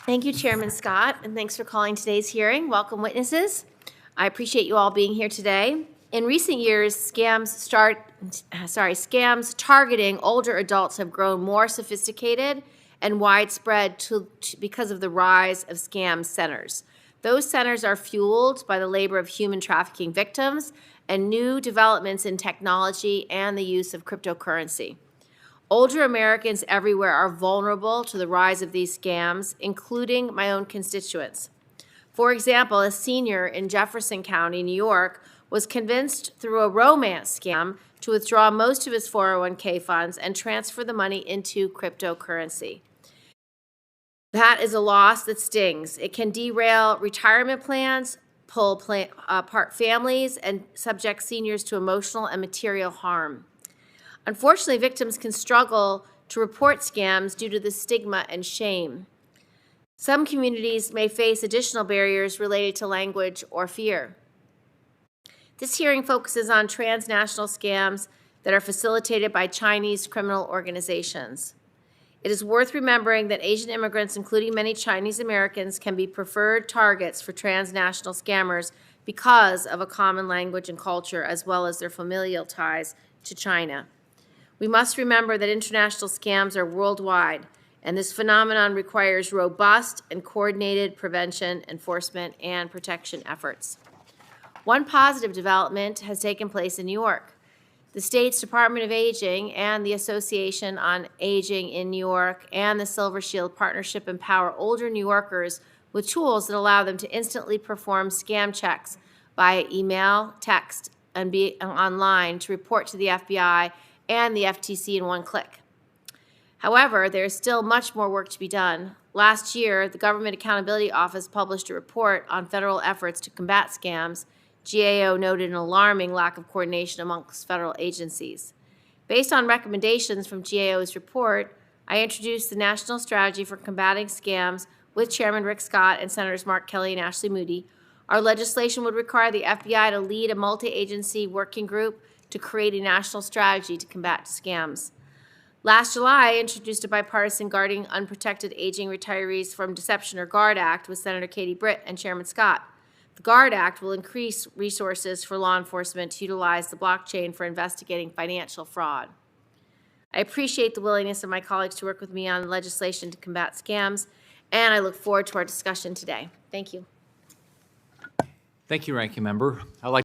Thank you, Chairman Scott, and thanks for calling today's hearing. Welcome, witnesses. I appreciate you all being here today. In recent years, scams targeting older adults have grown more sophisticated and widespread because of the rise of scam centers. Those centers are fueled by the labor of human trafficking victims and new developments in technology and the use of cryptocurrency. Older Americans everywhere are vulnerable to the rise of these scams, including my own constituents. For example, a senior in Jefferson County, New York, was convinced through a romance scam to withdraw most of his 401k funds and transfer the money into cryptocurrency. That is a loss that stings. It can derail retirement plans, pull apart families, and subject seniors to emotional and material harm. Unfortunately, victims can struggle to report scams due to the stigma and shame. Some communities may face additional barriers related to language or fear. This hearing focuses on transnational scams that are facilitated by Chinese criminal organizations. It is worth remembering that Asian immigrants, including many Chinese Americans, can be preferred targets for transnational scammers because of a common language and culture, as well as their familial ties to China. We must remember that international scams are worldwide, and this phenomenon requires robust and coordinated prevention, enforcement, and protection efforts. One positive development has taken place in New York. The state's Department of Aging and the Association on Aging in New York and the Silver Shield Partnership empower older New Yorkers with tools that allow them to instantly perform scam checks via email, text, and be online to report to the FBI and the FTC in one click. However, there is still much more work to be done. Last year, the Government Accountability Office published a report on federal efforts to combat scams. GAO noted an alarming lack of coordination amongst federal agencies. Based on recommendations from GAO's report, I introduced the National Strategy for Combating Scams with Chairman Rick Scott and Senators Mark Kelly and Ashley Moody. Our legislation would require the FBI to lead a multi-agency working group to create a national strategy to combat scams. Last July, I introduced a bipartisan Guarding Unprotected Aging Retirees from Deception or GUARD Act with Senator Katie Britt and Chairman Scott. The GUARD Act will increase resources for law enforcement to utilize the blockchain for investigating financial fraud. I appreciate the willingness of my colleagues to work with me on legislation to combat scams, and I look forward to our discussion today. Thank you. Thank you, Ranking Member. I'd like